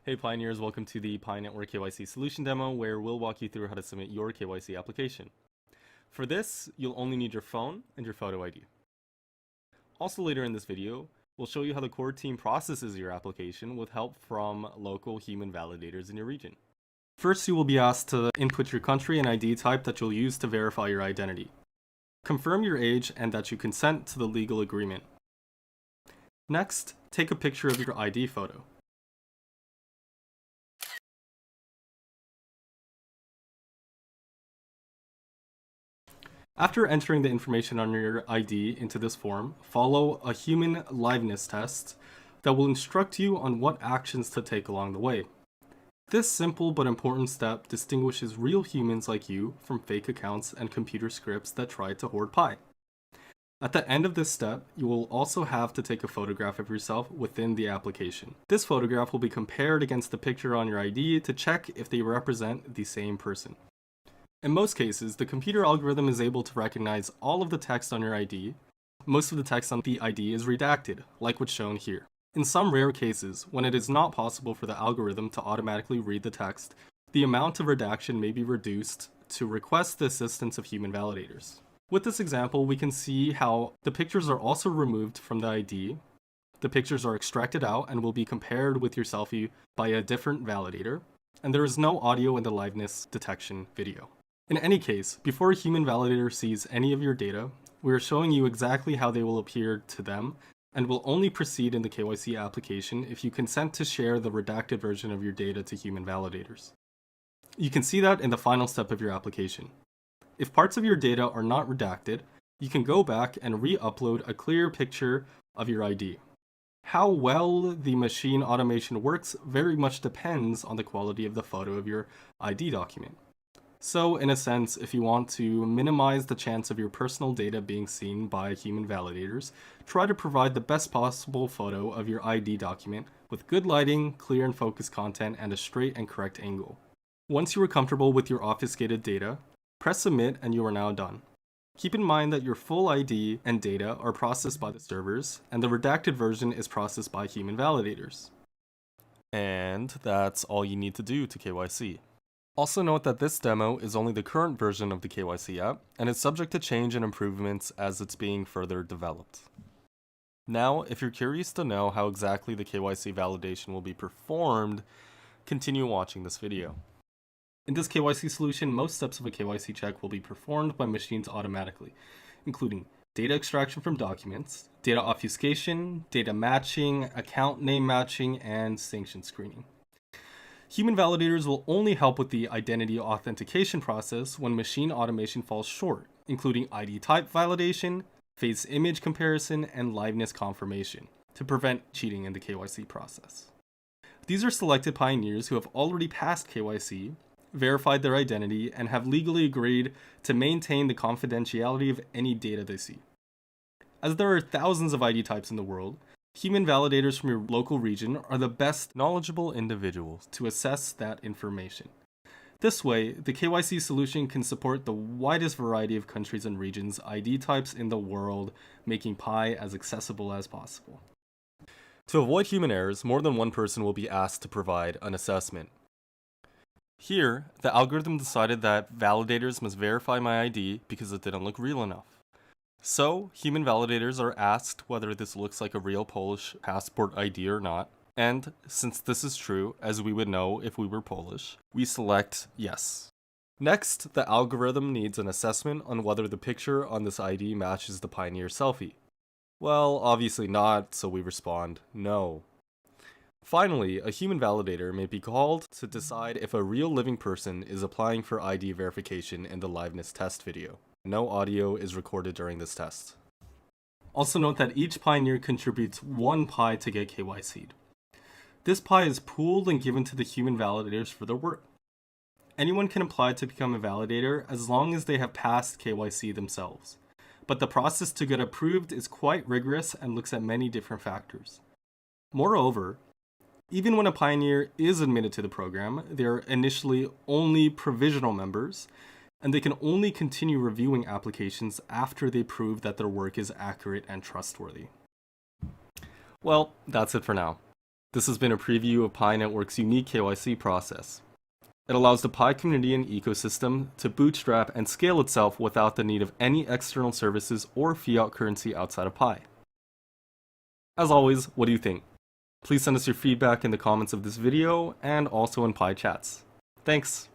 Hey Pioneers, welcome to the Pi Network KYC Solution Demo, where we'll walk you through how to submit your KYC application. For this, you'll only need your phone and your photo ID. Also later in this video, we'll show you how the core team processes your application with help from local human validators in your region. First, you will be asked to input your country and ID type that you'll use to verify your identity. Confirm your age and that you consent to the legal agreement. Next, take a picture of your ID photo. After entering the information on your ID into this form, follow a human liveness test that will instruct you on what actions to take along the way. This simple but important step distinguishes real humans like you from fake accounts and computer scripts that try to hoard pi. At the end of this step, you will also have to take a photograph of yourself within the application. This photograph will be compared against the picture on your ID to check if they represent the same person. In most cases, the computer algorithm is able to recognize all of the text on your ID. Most of the text on the ID is redacted, like what's shown here. In some rare cases, when it is not possible for the algorithm to automatically read the text, the amount of redaction may be reduced to request the assistance of human validators. With this example, we can see how the pictures are also removed from the ID. The pictures are extracted out and will be compared with your selfie by a different validator, and there is no audio in the liveness detection video. In any case, before a human validator sees any of your data, we are showing you exactly how they will appear to them and will only proceed in the KYC application if you consent to share the redacted version of your data to human validators. You can see that in the final step of your application. If parts of your data are not redacted, you can go back and re-upload a clear picture of your ID. How well the machine automation works very much depends on the quality of the photo of your ID document. So, in a sense, if you want to minimize the chance of your personal data being seen by human validators, try to provide the best possible photo of your ID document with good lighting, clear and focused content, and a straight and correct angle. Once you are comfortable with your obfuscated data, press submit and you are now done. Keep in mind that your full ID and data are processed by the servers, and the redacted version is processed by human validators. And that's all you need to do to KYC. Also note that this demo is only the current version of the KYC app, and is subject to change and improvements as it's being further developed. Now, if you're curious to know how exactly the KYC validation will be performed, continue watching this video. In this KYC solution, most steps of a KYC check will be performed by machines automatically, including data extraction from documents, data obfuscation, data matching, account name matching, and sanction screening. Human validators will only help with the identity authentication process when machine automation falls short, including ID type validation, face image comparison, and liveness confirmation, to prevent cheating in the KYC process. These are selected pioneers who have already passed KYC, verified their identity, and have legally agreed to maintain the confidentiality of any data they see. As there are thousands of ID types in the world, human validators from your local region are the best knowledgeable individuals to assess that information. This way, the KYC solution can support the widest variety of countries and regions' ID types in the world, making Pi as accessible as possible. To avoid human errors, more than one person will be asked to provide an assessment. Here, the algorithm decided that validators must verify my ID because it didn't look real enough. So, human validators are asked whether this looks like a real Polish passport ID or not, and since this is true, as we would know if we were Polish, we select yes. Next, the algorithm needs an assessment on whether the picture on this ID matches the Pioneer selfie. Well, obviously not, so we respond no. Finally, a human validator may be called to decide if a real living person is applying for ID verification in the liveness test video. No audio is recorded during this test. Also note that each pioneer contributes 1 pi to get KYC'd. This pi is pooled and given to the human validators for their work. Anyone can apply to become a validator as long as they have passed KYC themselves. But the process to get approved is quite rigorous and looks at many different factors. Moreover, even when a pioneer is admitted to the program, they are initially only provisional members, and they can only continue reviewing applications after they prove that their work is accurate and trustworthy. Well, that's it for now. This has been a preview of Pi Network's unique KYC process. It allows the Pi community and ecosystem to bootstrap and scale itself without the need of any external services or fiat currency outside of Pi. As always, what do you think? Please send us your feedback in the comments of this video and also in Pi chats. Thanks!